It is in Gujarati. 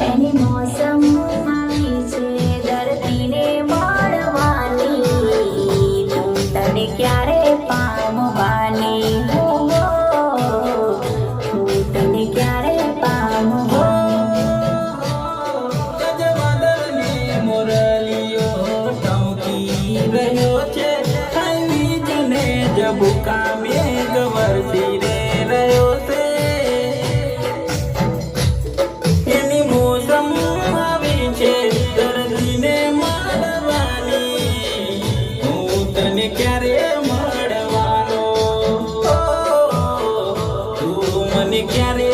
એની મોસમ આવી છે ધરતીને મળવાની, હું તને ક્યારે પામવાની, હું તને ક્યારે પામવાની. મોરલીઓ ટમકી રહ્યો છે, વીજને જબુકા મેઘ વરસી રહ્યો છે. એની મોસમ આવી છે ધરતીને મળવાની, હું તને ક્યારે મળવાનો, તું મને ક્યારે